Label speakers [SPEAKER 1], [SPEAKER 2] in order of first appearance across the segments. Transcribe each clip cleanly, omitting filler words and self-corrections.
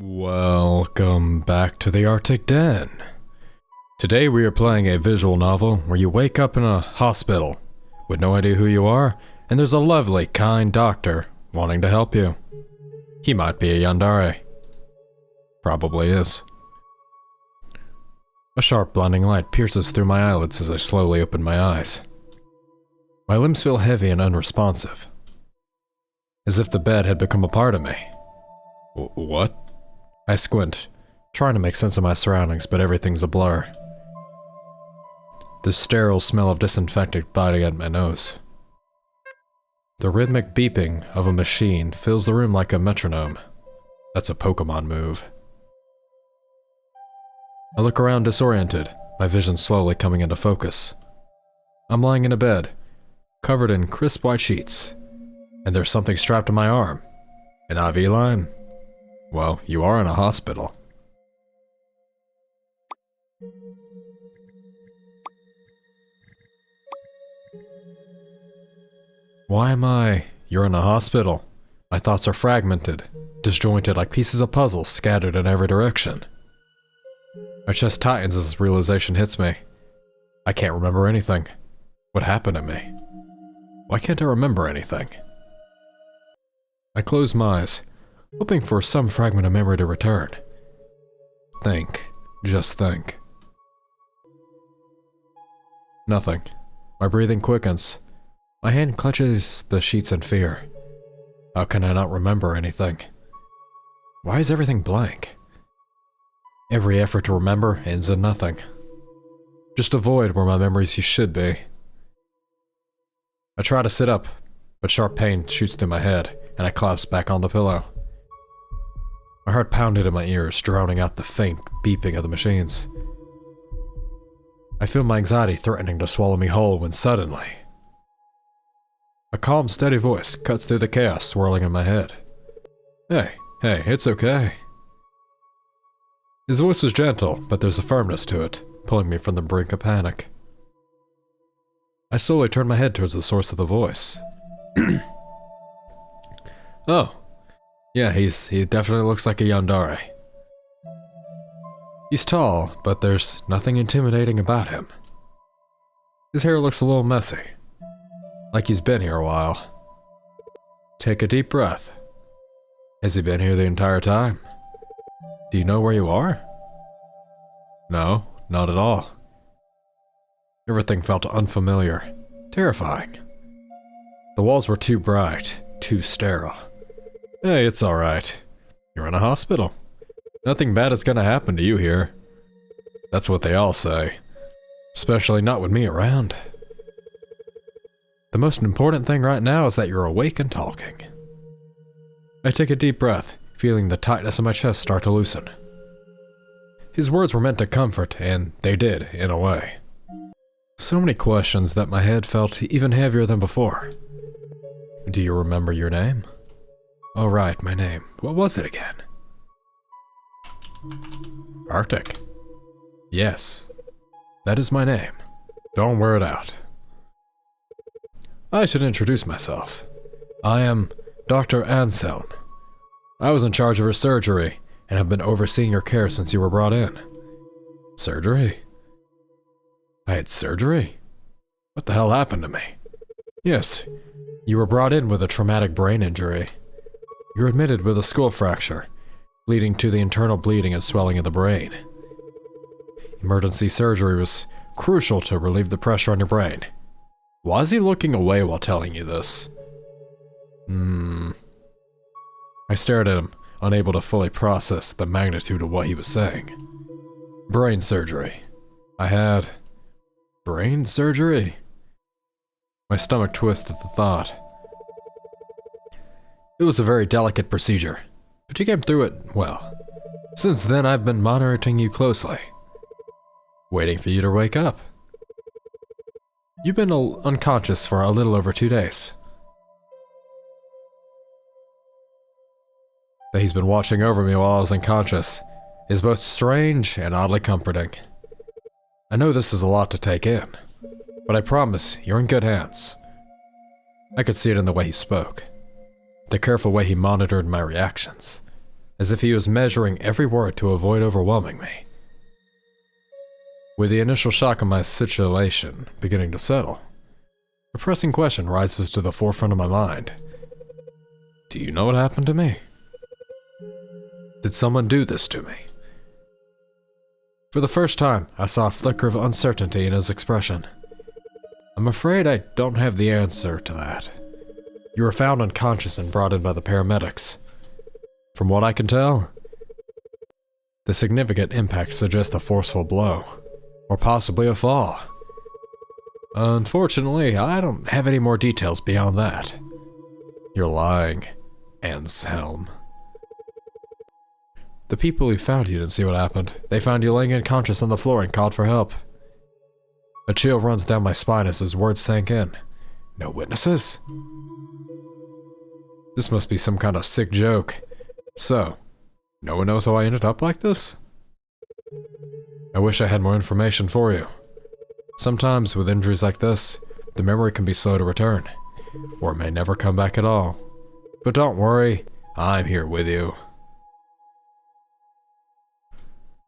[SPEAKER 1] Welcome back to the Arctic Den. Today we are playing a visual novel where you wake up in a hospital with no idea who you are, and there's a lovely, kind doctor wanting to help you. He might be a Yandere. Probably is. A sharp blinding light pierces through my eyelids as I slowly open my eyes. My limbs feel heavy and unresponsive, as if the bed had become a part of me. What? I squint, trying to make sense of my surroundings, but everything's a blur. The sterile smell of disinfectant biting at my nose. The rhythmic beeping of a machine fills the room like a metronome. That's a Pokemon move. I look around disoriented, my vision slowly coming into focus. I'm lying in a bed, covered in crisp white sheets, and there's something strapped to my arm. An IV line? Well, you are in a hospital. Why am I? You're in a hospital. My thoughts are fragmented, disjointed like pieces of puzzle scattered in every direction. My chest tightens as this realization hits me. I can't remember anything. What happened to me? Why can't I remember anything? I close my eyes, hoping for some fragment of memory to return. Think. Just think. Nothing. My breathing quickens. My hand clutches the sheets in fear. How can I not remember anything? Why is everything blank? Every effort to remember ends in nothing. Just a void where my memories should be. I try to sit up, but sharp pain shoots through my head, and I collapse back on the pillow. My heart pounded in my ears, drowning out the faint beeping of the machines. I feel my anxiety threatening to swallow me whole when suddenly, a calm, steady voice cuts through the chaos swirling in my head. Hey, it's okay. His voice was gentle, but there's a firmness to it, pulling me from the brink of panic. I slowly turn my head towards the source of the voice. Oh. Yeah, he definitely looks like a Yandere. He's tall, but there's nothing intimidating about him. His hair looks a little messy, like he's been here a while. Take a deep breath. Has he been here the entire time? Do you know where you are? No, not at all. Everything felt unfamiliar, terrifying. The walls were too bright, too sterile. Hey, it's alright. You're in a hospital. Nothing bad is gonna happen to you here. That's what they all say. Especially not with me around. The most important thing right now is that you're awake and talking. I take a deep breath, feeling the tightness in my chest start to loosen. His words were meant to comfort, and they did, in a way. So many questions that my head felt even heavier than before. Do you remember your name? Oh right, my name. What was it again? Arctic. Yes, that is my name. Don't wear it out. I should introduce myself. I am Dr. Anselm. I was in charge of your surgery, and have been overseeing your care since you were brought in. Surgery? I had surgery? What the hell happened to me? Yes, you were brought in with a traumatic brain injury. You're admitted with a skull fracture, leading to the internal bleeding and swelling of the brain. Emergency surgery was crucial to relieve the pressure on your brain. Why is he looking away while telling you this? I stared at him, unable to fully process the magnitude of what he was saying. Brain surgery. I had brain surgery? My stomach twisted at the thought. It was a very delicate procedure, but you came through it well. Since then, I've been monitoring you closely, waiting for you to wake up. You've been unconscious for a little over 2 days. That he's been watching over me while I was unconscious is both strange and oddly comforting. I know this is a lot to take in, but I promise you're in good hands. I could see it in the way he spoke, the careful way he monitored my reactions, as if he was measuring every word to avoid overwhelming me. With the initial shock of my situation beginning to settle, a pressing question rises to the forefront of my mind. Do you know what happened to me? Did someone do this to me? For the first time, I saw a flicker of uncertainty in his expression. I'm afraid I don't have the answer to that. You were found unconscious and brought in by the paramedics. From what I can tell, the significant impact suggests a forceful blow, or possibly a fall. Unfortunately, I don't have any more details beyond that. You're lying, Anselm. The people who found you didn't see what happened. They found you laying unconscious on the floor and called for help. A chill runs down my spine as his words sank in. No witnesses? This must be some kind of sick joke. So, no one knows how I ended up like this? I wish I had more information for you. Sometimes, with injuries like this, the memory can be slow to return, or it may never come back at all. But don't worry, I'm here with you.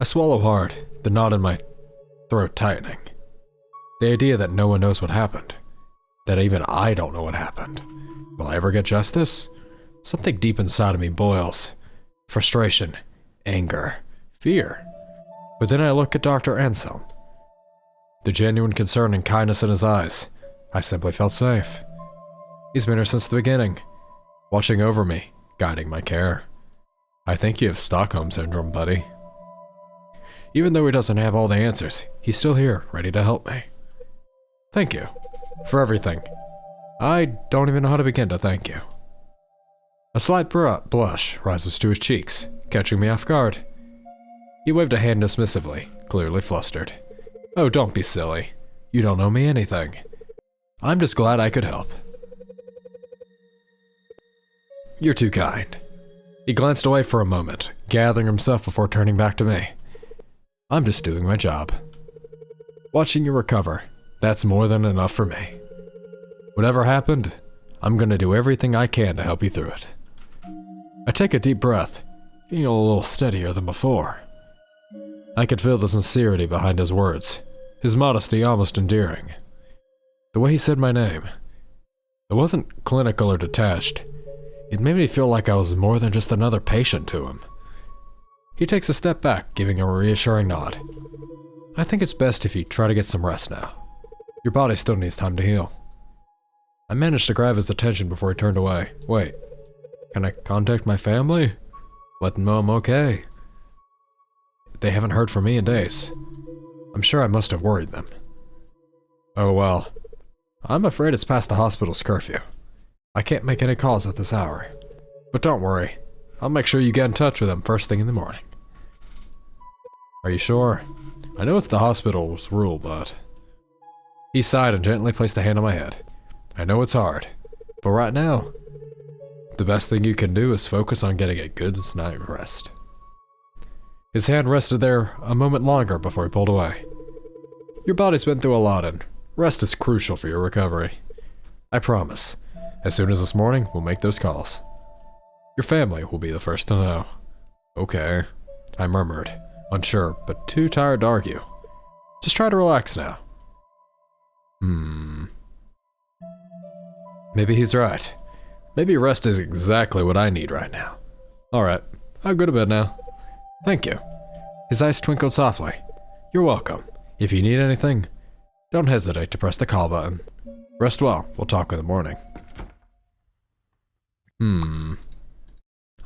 [SPEAKER 1] I swallow hard, the knot in my throat tightening. The idea that no one knows what happened, that even I don't know what happened. Will I ever get justice? Something deep inside of me boils. Frustration, anger, fear. But then I look at Dr. Anselm. The genuine concern and kindness in his eyes. I simply felt safe. He's been here since the beginning, watching over me, guiding my care. I think you have Stockholm Syndrome, buddy. Even though he doesn't have all the answers, he's still here, ready to help me. Thank you for everything. I don't even know how to begin to thank you. A slight blush rises to his cheeks, catching me off guard. He waved a hand dismissively, clearly flustered. Oh, don't be silly. You don't owe me anything. I'm just glad I could help. You're too kind. He glanced away for a moment, gathering himself before turning back to me. I'm just doing my job. Watching you recover, that's more than enough for me. Whatever happened, I'm gonna do everything I can to help you through it. I take a deep breath, feeling a little steadier than before. I could feel the sincerity behind his words, his modesty almost endearing. The way he said my name, it wasn't clinical or detached. It made me feel like I was more than just another patient to him. He takes a step back, giving a reassuring nod. I think it's best if you try to get some rest now. Your body still needs time to heal. I managed to grab his attention before he turned away. Wait, can I contact my family? Let them know I'm okay. They haven't heard from me in days. I'm sure I must have worried them. Oh well. I'm afraid it's past the hospital's curfew. I can't make any calls at this hour. But don't worry. I'll make sure you get in touch with them first thing in the morning. Are you sure? I know it's the hospital's rule, but... He sighed and gently placed a hand on my head. I know it's hard, but right now, the best thing you can do is focus on getting a good night's rest. His hand rested there a moment longer before he pulled away. Your body's been through a lot and rest is crucial for your recovery. I promise, as soon as this morning, we'll make those calls. Your family will be the first to know. Okay, I murmured, unsure, but too tired to argue. Just try to relax now. Maybe he's right. Maybe rest is exactly what I need right now. Alright, I'll go to bed now. Thank you. His eyes twinkled softly. You're welcome. If you need anything, don't hesitate to press the call button. Rest well. We'll talk in the morning.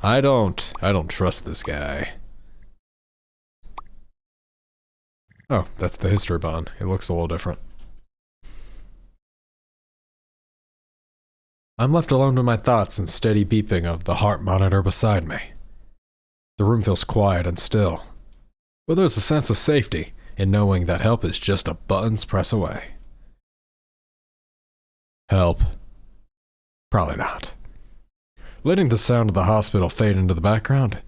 [SPEAKER 1] I don't trust this guy. Oh, that's the history bond. It looks a little different. I'm left alone with my thoughts and steady beeping of the heart monitor beside me. The room feels quiet and still, but there's a sense of safety in knowing that help is just a button's press away. Help? Probably not. Letting the sound of the hospital fade into the background,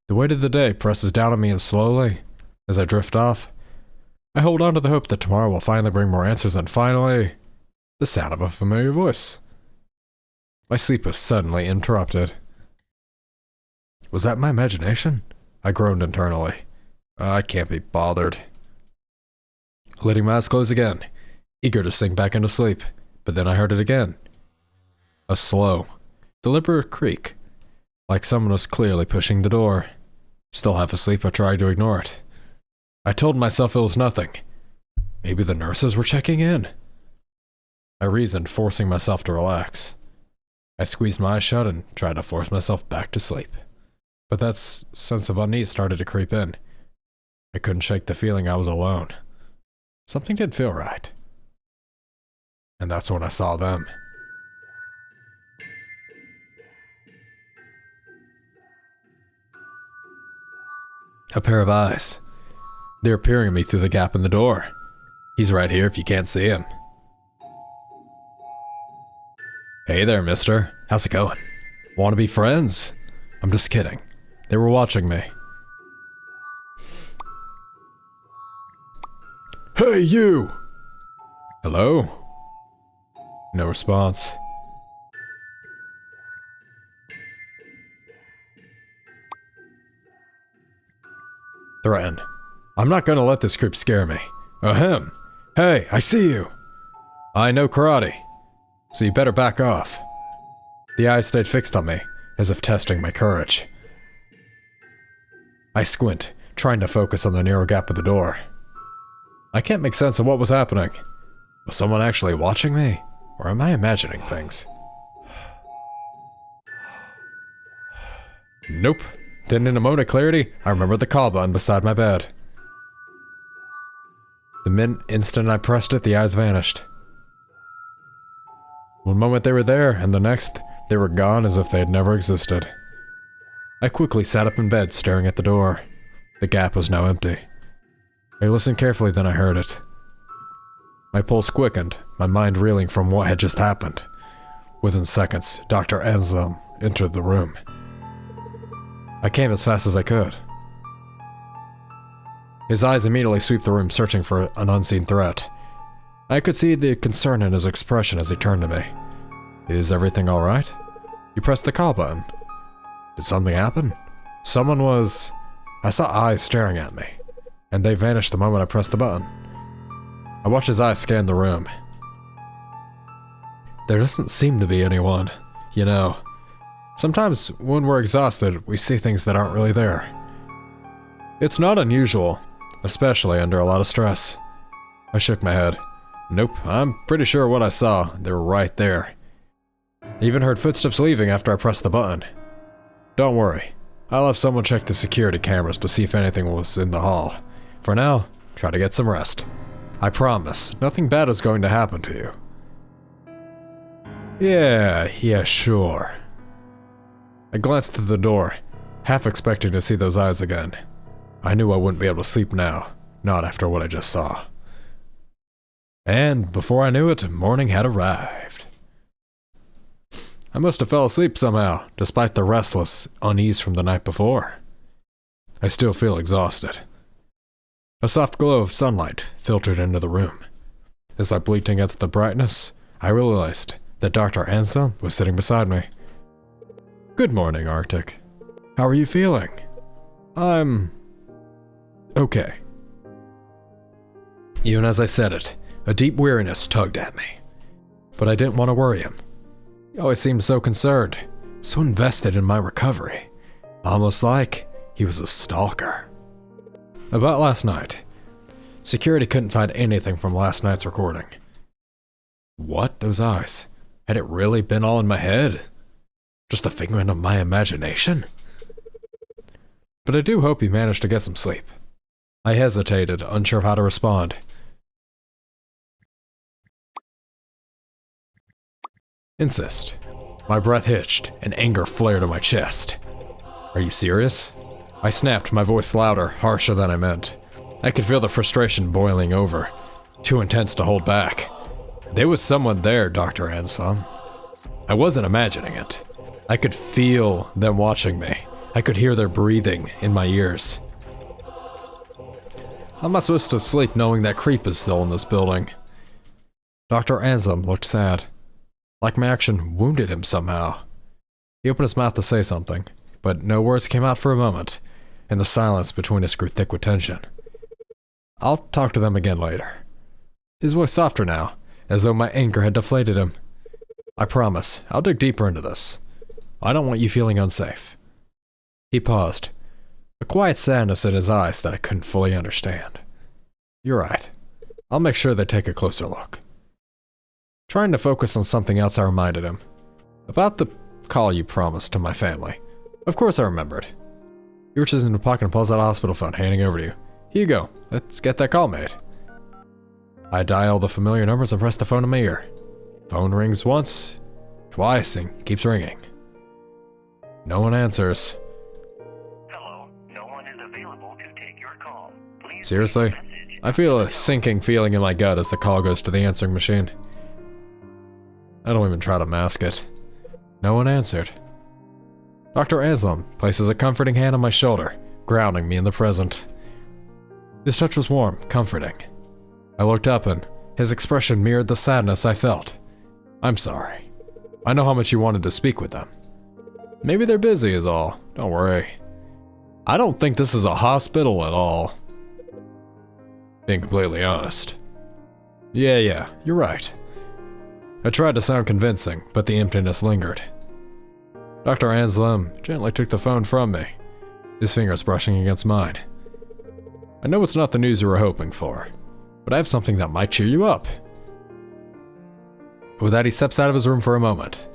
[SPEAKER 1] the weight of the day presses down on me and slowly, as I drift off, I hold on to the hope that tomorrow will finally bring more answers and finally, the sound of a familiar voice. My sleep was suddenly interrupted. Was that my imagination? I groaned internally. I can't be bothered. Letting my eyes close again, eager to sink back into sleep, but then I heard it again. A slow, deliberate creak, like someone was clearly pushing the door. Still half asleep, I tried to ignore it. I told myself it was nothing. Maybe the nurses were checking in. I reasoned, forcing myself to relax. I squeezed my eyes shut and tried to force myself back to sleep. But that sense of unease started to creep in. I couldn't shake the feeling I was alone. Something didn't feel right. And that's when I saw them. A pair of eyes. They're peering at me through the gap in the door. He's right here if you can't see him. Hey there, mister. How's it going? Want to be friends? I'm just kidding. They were watching me. Hey, you! Hello? No response. Threaten. I'm not gonna let this creep scare me. Ahem. Hey, I see you. I know karate, so you better back off. The eyes stayed fixed on me, as if testing my courage. I squint, trying to focus on the narrow gap of the door. I can't make sense of what was happening. Was someone actually watching me? Or am I imagining things? Nope. Then in a moment of clarity, I remembered the call button beside my bed. The instant I pressed it, the eyes vanished. One moment they were there, and the next, they were gone as if they had never existed. I quickly sat up in bed, staring at the door. The gap was now empty. I listened carefully, then I heard it. My pulse quickened, my mind reeling from what had just happened. Within seconds, Dr. Anselm entered the room. I came as fast as I could. His eyes immediately swept the room, searching for an unseen threat. I could see the concern in his expression as he turned to me. Is everything alright? You pressed the call button. Did something happen? I saw eyes staring at me, and they vanished the moment I pressed the button. I watched his eyes scan the room. There doesn't seem to be anyone. You know, sometimes when we're exhausted, we see things that aren't really there. It's not unusual, especially under a lot of stress. I shook my head. Nope, I'm pretty sure what I saw, they were right there. I even heard footsteps leaving after I pressed the button. Don't worry, I'll have someone check the security cameras to see if anything was in the hall. For now, try to get some rest. I promise, nothing bad is going to happen to you. Yeah, sure. I glanced to the door, half expecting to see those eyes again. I knew I wouldn't be able to sleep now, not after what I just saw. And before I knew it, morning had arrived. I must have fell asleep somehow, despite the restless unease from the night before. I still feel exhausted. A soft glow of sunlight filtered into the room. As I blinked against the brightness, I realized that Dr. Anselm was sitting beside me. Good morning, Arctic. How are you feeling? I'm okay. Even as I said it, a deep weariness tugged at me. But I didn't want to worry him. He always seemed so concerned, so invested in my recovery. Almost like he was a stalker. About last night, security couldn't find anything from last night's recording. What? Those eyes? Had it really been all in my head? Just a figment of my imagination? But I do hope he managed to get some sleep. I hesitated, unsure of how to respond. Insist. My breath hitched, and anger flared in my chest. Are you serious? I snapped, my voice louder, harsher than I meant. I could feel the frustration boiling over, too intense to hold back. There was someone there, Dr. Anselm. I wasn't imagining it. I could feel them watching me. I could hear their breathing in my ears. How am I supposed to sleep knowing that creep is still in this building? Dr. Anselm looked sad. Like my action wounded him somehow. He opened his mouth to say something, but no words came out for a moment, and the silence between us grew thick with tension. I'll talk to them again later. His voice softer now, as though my anger had deflated him. I promise, I'll dig deeper into this. I don't want you feeling unsafe. He paused, a quiet sadness in his eyes that I couldn't fully understand. You're right. I'll make sure they take a closer look. Trying to focus on something else, I reminded him. About the call you promised to my family. Of course I remembered. He reaches into the pocket and pulls out a hospital phone, handing it over to you. Here you go. Let's get that call made. I dial the familiar numbers and press the phone in my ear. Phone rings once, twice, and keeps ringing. No one answers.
[SPEAKER 2] Hello, no one is available to take your call. Please
[SPEAKER 1] Seriously?
[SPEAKER 2] leave a message.
[SPEAKER 1] I feel a sinking feeling in my gut as the call goes to the answering machine. I don't even try to mask it. No one answered. Dr. Anselm places a comforting hand on my shoulder, grounding me in the present. His touch was warm, comforting. I looked up and his expression mirrored the sadness I felt. I'm sorry. I know how much you wanted to speak with them. Maybe they're busy is all. Don't worry. I don't think this is a hospital at all. Being completely honest. Yeah, you're right. I tried to sound convincing, but the emptiness lingered. Dr. Anselm gently took the phone from me, his fingers brushing against mine. I know it's not the news you were hoping for, but I have something that might cheer you up. With that, he steps out of his room for a moment.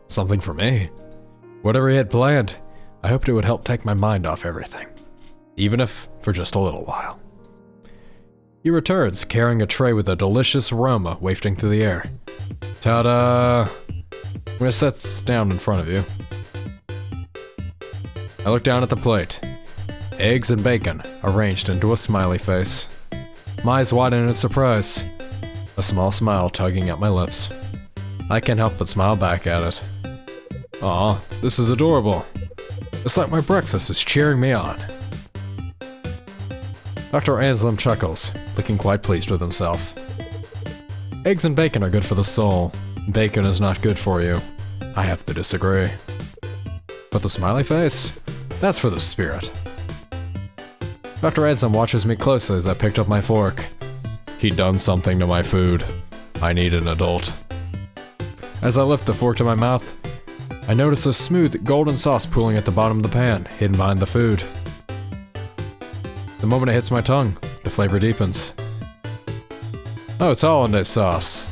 [SPEAKER 1] Something for me. Whatever he had planned, I hoped it would help take my mind off everything, even if for just a little while. He returns, carrying a tray with a delicious aroma wafting through the air. Ta-da! I'm gonna set this down in front of you. I look down at the plate. Eggs and bacon arranged into a smiley face. My eyes widen in surprise. A small smile tugging at my lips. I can't help but smile back at it. Aw, this is adorable. It's like my breakfast is cheering me on. Dr. Anselm chuckles, looking quite pleased with himself. Eggs and bacon are good for the soul. Bacon is not good for you. I have to disagree. But the smiley face? That's for the spirit. Dr. Anselm watches me closely as I picked up my fork. He'd done something to my food. I need an adult. As I lift the fork to my mouth, I notice a smooth golden sauce pooling at the bottom of the pan, hidden behind the food. The moment it hits my tongue, the flavor deepens. Oh, it's hollandaise sauce.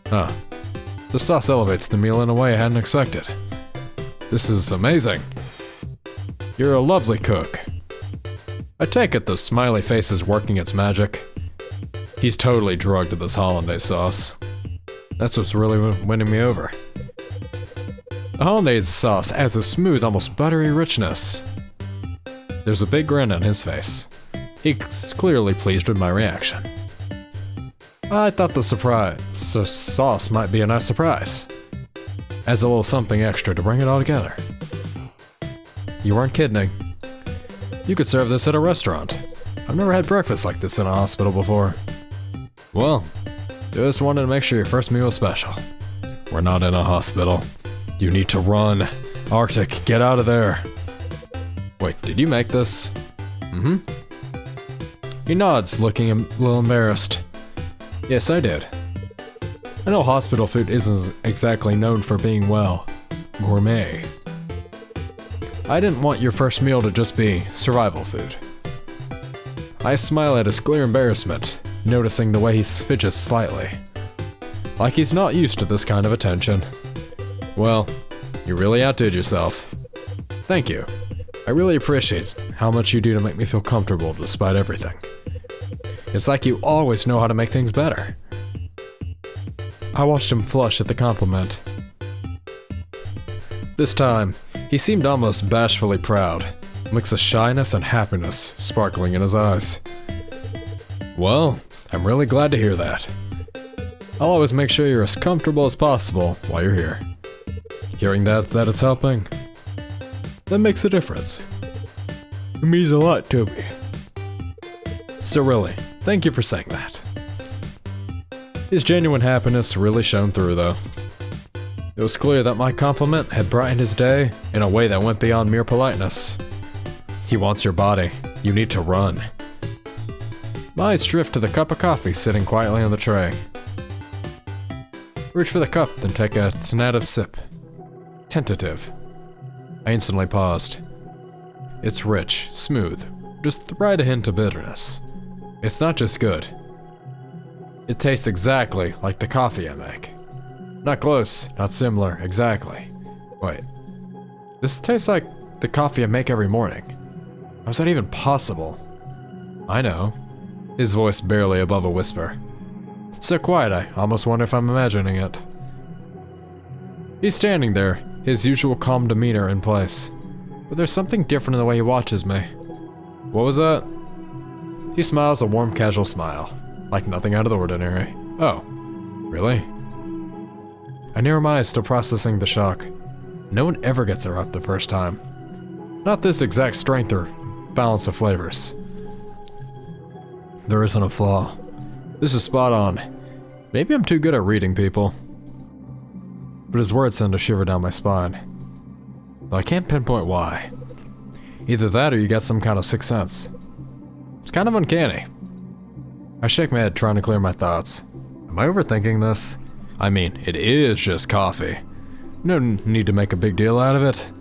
[SPEAKER 1] Huh. The sauce elevates the meal in a way I hadn't expected. This is amazing. You're a lovely cook. I take it the smiley face is working its magic. He's totally drugged to this hollandaise sauce. That's what's really winning me over. The hollandaise sauce adds a smooth, almost buttery richness. There's a big grin on his face. He's clearly pleased with my reaction. I thought the sauce might be a nice surprise. Adds a little something extra to bring it all together. You weren't kidding. You could serve this at a restaurant. I've never had breakfast like this in a hospital before. Well, just wanted to make sure your first meal was special. We're not in a hospital. You need to run. Arctic, get out of there. Wait, did you make this? Mm-hmm. He nods, looking a little embarrassed. Yes, I did. I know hospital food isn't exactly known for being, well, gourmet. I didn't want your first meal to just be survival food. I smile at his clear embarrassment, noticing the way he fidgets slightly. Like he's not used to this kind of attention. Well, you really outdid yourself. Thank you. I really appreciate how much you do to make me feel comfortable despite everything. It's like you always know how to make things better. I watched him flush at the compliment. This time, he seemed almost bashfully proud, a mix of shyness and happiness sparkling in his eyes. Well, I'm really glad to hear that. I'll always make sure you're as comfortable as possible while you're here. Hearing that it's helping, that makes a difference. It means a lot to me. So really, thank you for saying that. His genuine happiness really shone through though. It was clear that my compliment had brightened his day in a way that went beyond mere politeness. He wants your body. You need to run. My eyes drift to the cup of coffee sitting quietly on the tray. Reach for the cup, then take a tentative sip. Tentative. I instantly paused. It's rich, smooth, just the right hint of bitterness. It's not just good. It tastes exactly like the coffee I make. Not close, not similar, exactly. Wait. This tastes like the coffee I make every morning. How's that even possible? I know. His voice barely above a whisper. So quiet I almost wonder if I'm imagining it. He's standing there, his usual calm demeanor in place. But there's something different in the way he watches me. What was that? He smiles a warm, casual smile, like nothing out of the ordinary. Oh, really? I narrow my eyes, still processing the shock. No one ever gets it right the first time. Not this exact strength or balance of flavors. There isn't a flaw. This is spot on. Maybe I'm too good at reading people. But his words send a shiver down my spine. Though I can't pinpoint why. Either that or you got some kind of sixth sense. It's kind of uncanny. I shake my head, trying to clear my thoughts. Am I overthinking this? I mean, it is just coffee. No need to make a big deal out of it.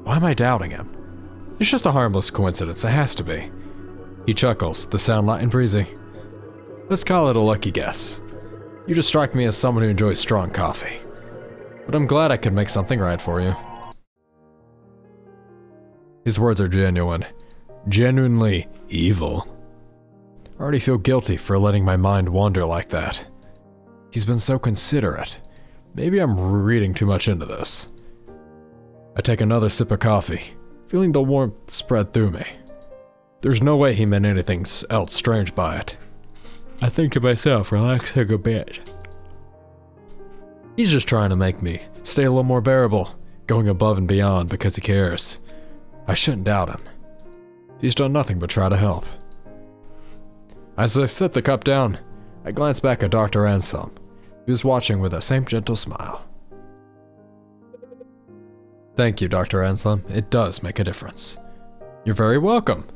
[SPEAKER 1] Why am I doubting him? It's just a harmless coincidence, it has to be. He chuckles, the sound light and breezy. Let's call it a lucky guess. You just strike me as someone who enjoys strong coffee. But I'm glad I could make something right for you. His words are genuine. Genuinely evil. I already feel guilty for letting my mind wander like that. He's been so considerate. Maybe I'm reading too much into this. I take another sip of coffee, feeling the warmth spread through me. There's no way he meant anything else strange by it. I think to myself, relaxing a bit. He's just trying to make me stay a little more bearable, going above and beyond because he cares. I shouldn't doubt him. He's done nothing but try to help. As I set the cup down, I glance back at Dr. Anselm, who was watching with that same gentle smile. Thank you, Dr. Anselm. It does make a difference. You're very welcome.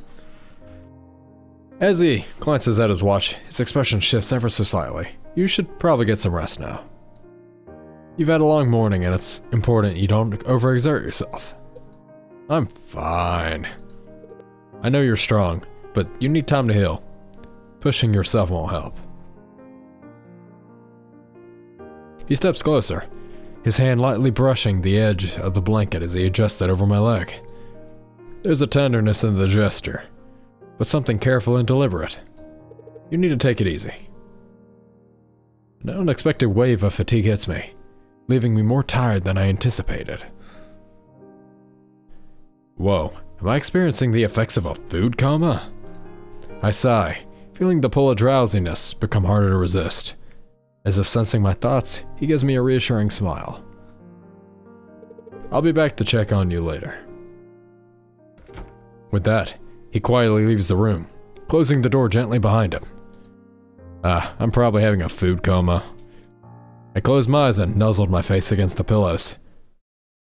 [SPEAKER 1] As he glances at his watch, his expression shifts ever so slightly. You should probably get some rest now. You've had a long morning and it's important you don't overexert yourself. I'm fine. I know you're strong, but you need time to heal. Pushing yourself won't help. He steps closer, his hand lightly brushing the edge of the blanket as he adjusts it over my leg. There's a tenderness in the gesture, but something careful and deliberate. You need to take it easy. An unexpected wave of fatigue hits me, leaving me more tired than I anticipated. Whoa, am I experiencing the effects of a food coma? I sigh, feeling the pull of drowsiness become harder to resist. As if sensing my thoughts, he gives me a reassuring smile. I'll be back to check on you later. With that, he quietly leaves the room, closing the door gently behind him. I'm probably having a food coma. I closed my eyes and nuzzled my face against the pillows.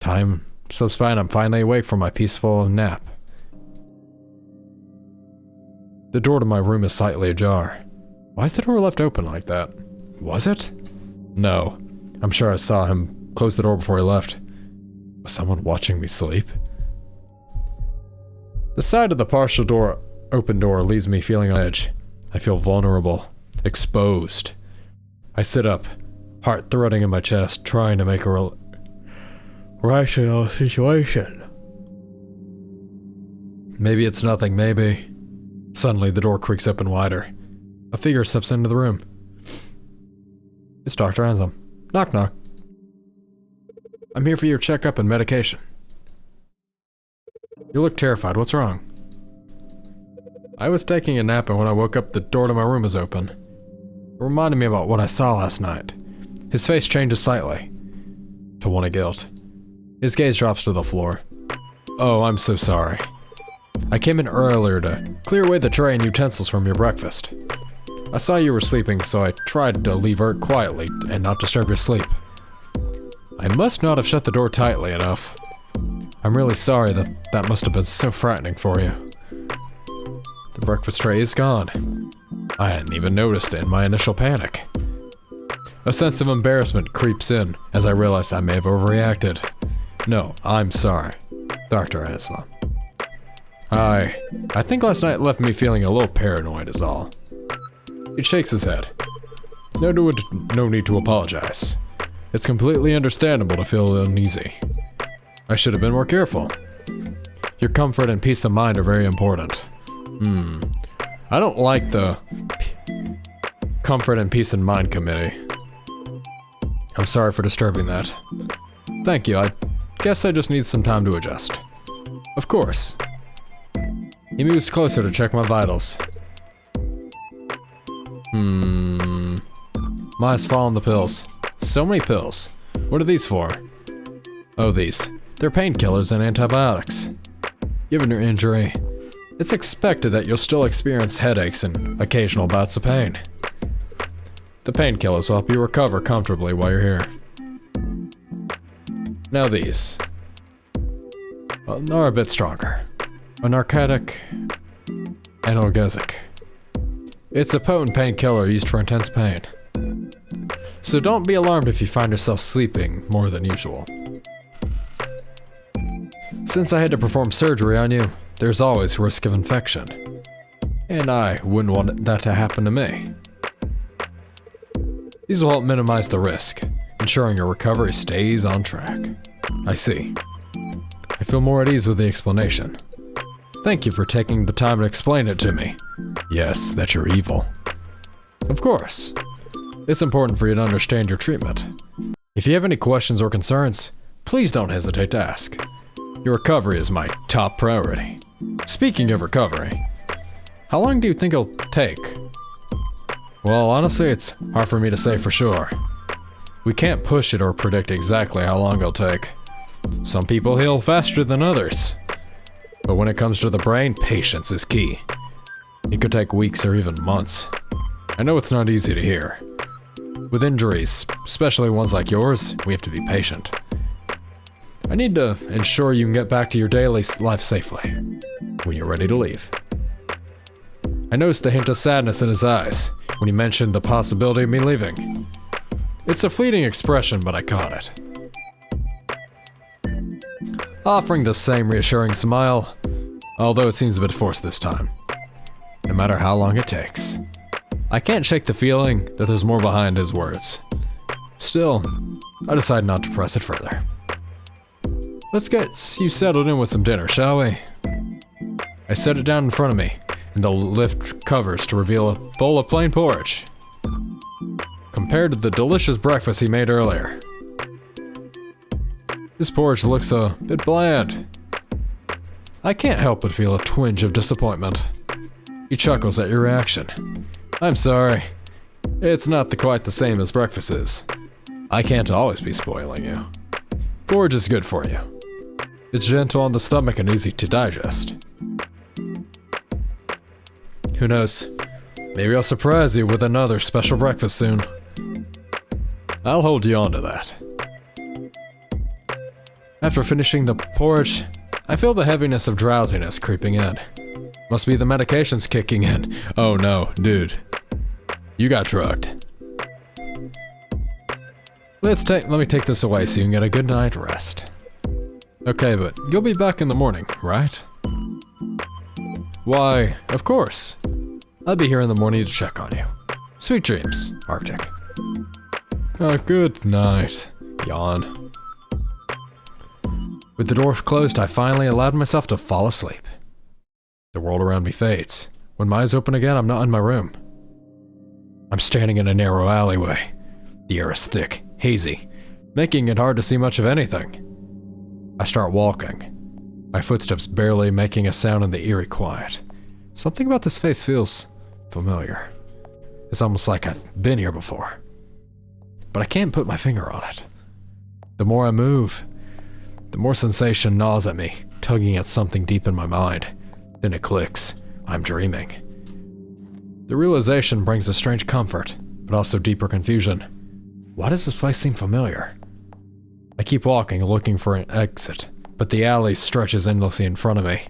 [SPEAKER 1] Time slips by and I'm finally awake from my peaceful nap. The door to my room is slightly ajar. Why is the door left open like that? Was it? No. I'm sure I saw him close the door before he left. Was someone watching me sleep? The side of the partial open door leaves me feeling on edge. I feel vulnerable, exposed. I sit up, heart throbbing in my chest, trying to make a rational situation. Maybe it's nothing, maybe. Suddenly, the door creaks open wider. A figure steps into the room. It's Dr. Anselm. Knock knock. I'm here for your checkup and medication. You look terrified. What's wrong? I was taking a nap and when I woke up, the door to my room was open. It reminded me about what I saw last night. His face changes slightly to one of guilt. His gaze drops to the floor. Oh, I'm so sorry. I came in earlier to clear away the tray and utensils from your breakfast. I saw you were sleeping, so I tried to leave quietly and not disturb your sleep. I must not have shut the door tightly enough. I'm really sorry that must have been so frightening for you. The breakfast tray is gone. I hadn't even noticed it in my initial panic. A sense of embarrassment creeps in as I realize I may have overreacted. No, I'm sorry, Dr. Aslam. I think last night left me feeling a little paranoid is all. He shakes his head. No need to apologize. It's completely understandable to feel uneasy. I should have been more careful. Your comfort and peace of mind are very important. I don't like the Comfort and Peace of Mind Committee. I'm sorry for disturbing that. Thank you, I guess I just need some time to adjust. Of course. He moves closer to check my vitals. My eyes fall on the pills. So many pills. What are these for? Oh, these. They're painkillers and antibiotics. Given your injury, it's expected that you'll still experience headaches and occasional bouts of pain. The painkillers will help you recover comfortably while you're here. Now these. Are a bit stronger. A narcotic analgesic. It's a potent painkiller used for intense pain. So don't be alarmed if you find yourself sleeping more than usual. Since I had to perform surgery on you, there's always risk of infection. And I wouldn't want that to happen to me. These will help minimize the risk, ensuring your recovery stays on track. I see. I feel more at ease with the explanation. Thank you for taking the time to explain it to me. Yes, that you're evil. Of course. It's important for you to understand your treatment. If you have any questions or concerns, please don't hesitate to ask. Your recovery is my top priority. Speaking of recovery, how long do you think it'll take? Well, honestly, it's hard for me to say for sure. We can't push it or predict exactly how long it'll take. Some people heal faster than others. But when it comes to the brain, patience is key. It could take weeks or even months. I know it's not easy to hear. With injuries, especially ones like yours, we have to be patient. I need to ensure you can get back to your daily life safely, when you're ready to leave. I noticed a hint of sadness in his eyes when he mentioned the possibility of me leaving. It's a fleeting expression, but I caught it. Offering the same reassuring smile, although it seems a bit forced this time. No matter how long it takes. I can't shake the feeling that there's more behind his words. Still, I decide not to press it further. Let's get you settled in with some dinner, shall we? I set it down in front of me, and the lift covers to reveal a bowl of plain porridge. Compared to the delicious breakfast he made earlier. This porridge looks a bit bland. I can't help but feel a twinge of disappointment. He chuckles at your reaction. I'm sorry. It's not quite the same as breakfast is. I can't always be spoiling you. Porridge is good for you. It's gentle on the stomach and easy to digest. Who knows? Maybe I'll surprise you with another special breakfast soon. I'll hold you on to that. After finishing the porridge, I feel the heaviness of drowsiness creeping in. Must be the medications kicking in. Oh no, dude. You got drugged. Let me take this away so you can get a good night rest. Okay, but you'll be back in the morning, right? Why, of course. I'll be here in the morning to check on you. Sweet dreams, Arctic. Good night. Yawn. With the door closed, I finally allowed myself to fall asleep. The world around me fades. When my eyes open again, I'm not in my room. I'm standing in a narrow alleyway. The air is thick, hazy, making it hard to see much of anything. I start walking, my footsteps barely making a sound in the eerie quiet. Something about this face feels familiar. It's almost like I've been here before. But I can't put my finger on it. The more I move, the more sensation gnaws at me, tugging at something deep in my mind. Then it clicks. I'm dreaming. The realization brings a strange comfort, but also deeper confusion. Why does this place seem familiar? I keep walking, looking for an exit, but the alley stretches endlessly in front of me.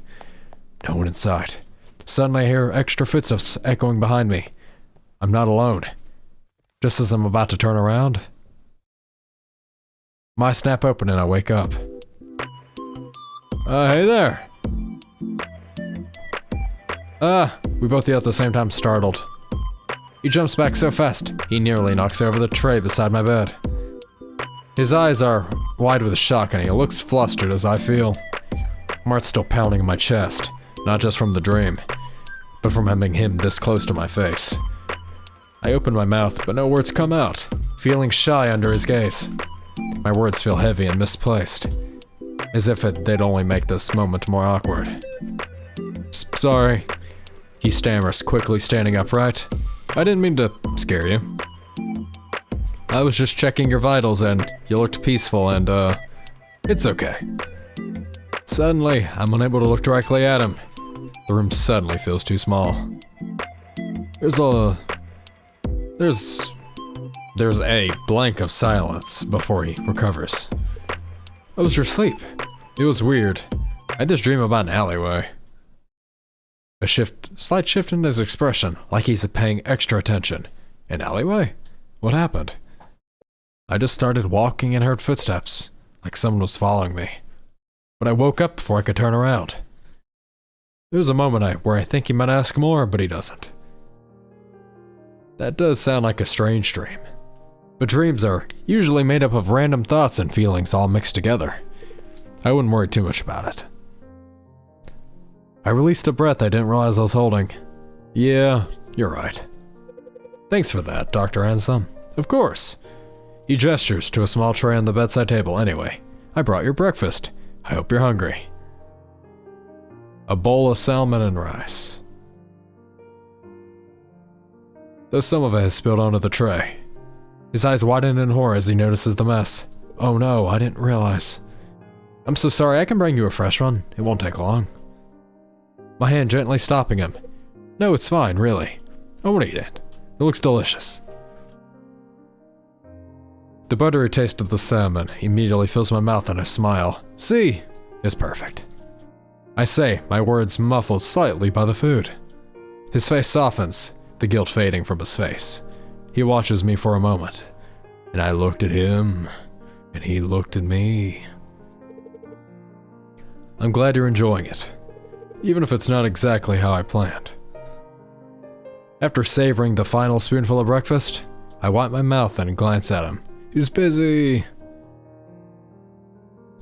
[SPEAKER 1] No one in sight. Suddenly I hear extra footsteps echoing behind me. I'm not alone. Just as I'm about to turn around, my eyes snap open and I wake up. Hey there. We both yell at the same time, startled. He jumps back so fast, he nearly knocks over the tray beside my bed. His eyes are wide with shock and he looks flustered as I feel. My heart's still pounding in my chest, not just from the dream, but from having him this close to my face. I open my mouth, but no words come out, feeling shy under his gaze. My words feel heavy and misplaced, as if they'd only make this moment more awkward. Sorry, he stammers, quickly standing upright. I didn't mean to scare you. I was just checking your vitals and you looked peaceful and, it's okay. Suddenly, I'm unable to look directly at him. The room suddenly feels too small. There's a blank of silence before he recovers. How was your sleep? It was weird. I had this dream about an alleyway. A slight shift in his expression, like he's paying extra attention. An alleyway? What happened? I just started walking and heard footsteps, like someone was following me. But I woke up before I could turn around. There was a moment where I think he might ask more, but he doesn't. That does sound like a strange dream. But dreams are usually made up of random thoughts and feelings all mixed together. I wouldn't worry too much about it. I released a breath I didn't realize I was holding. Yeah, you're right. Thanks for that, Dr. Ansem. Of course. He gestures to a small tray on the bedside table. Anyway, I brought your breakfast. I hope you're hungry. A bowl of salmon and rice. Though some of it has spilled onto the tray. His eyes widen in horror as he notices the mess. Oh no, I didn't realize. I'm so sorry, I can bring you a fresh one. It won't take long. My hand gently stopping him. No, it's fine, really. I won't eat it. It looks delicious. The buttery taste of the salmon immediately fills my mouth and I smile. See? It's perfect. I say, my words muffled slightly by the food. His face softens, the guilt fading from his face. He watches me for a moment, and I looked at him, and he looked at me. I'm glad you're enjoying it, even if it's not exactly how I planned. After savoring the final spoonful of breakfast, I wipe my mouth and glance at him. He's busy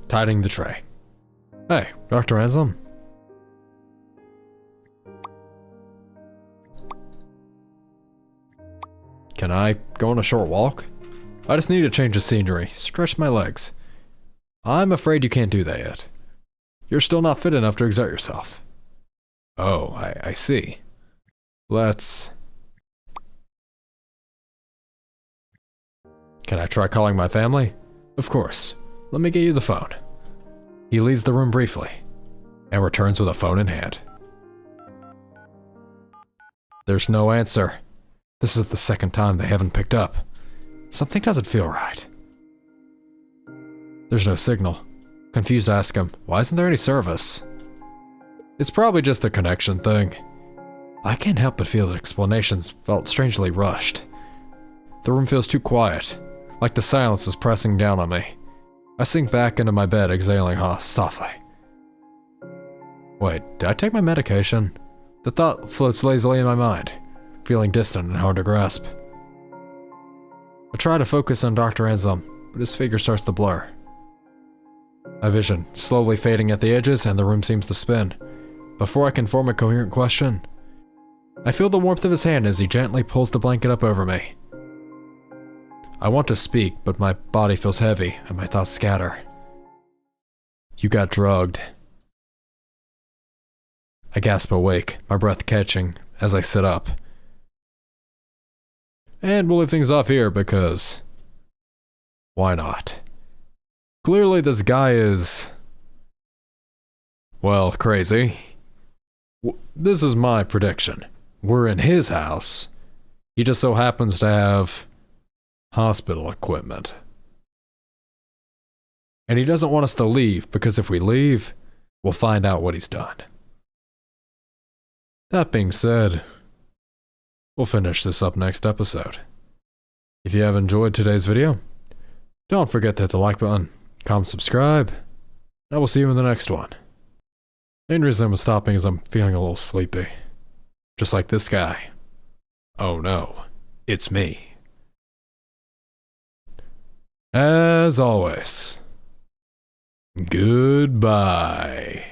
[SPEAKER 1] tidying the tray. Hey, Dr. Ansem. Can I go on a short walk? I just need to change the scenery, stretch my legs. I'm afraid you can't do that yet. You're still not fit enough to exert yourself. Oh, I see. Can I try calling my family? Of course. Let me get you the phone. He leaves the room briefly, and returns with a phone in hand. There's no answer. This is the second time they haven't picked up. Something doesn't feel right. There's no signal. Confused, I ask him, why isn't there any service? It's probably just a connection thing. I can't help but feel the explanations felt strangely rushed. The room feels too quiet, like the silence is pressing down on me. I sink back into my bed, exhaling softly. Wait, did I take my medication? The thought floats lazily in my mind, feeling distant and hard to grasp. I try to focus on Dr. Ansem, but his figure starts to blur. My vision slowly fading at the edges and the room seems to spin. Before I can form a coherent question, I feel the warmth of his hand as he gently pulls the blanket up over me. I want to speak, but my body feels heavy and my thoughts scatter. You got drugged. I gasp awake, my breath catching as I sit up. And we'll leave things off here because... why not? Clearly this guy is... well, crazy. This is my prediction. We're in his house. He just so happens to have... hospital equipment. And he doesn't want us to leave, because if we leave, we'll find out what he's done. That being said, we'll finish this up next episode. If you have enjoyed today's video, don't forget to hit the like button, comment, subscribe, and I will see you in the next one. The main reason I'm stopping is I'm feeling a little sleepy. Just like this guy. Oh no, it's me. As always, goodbye.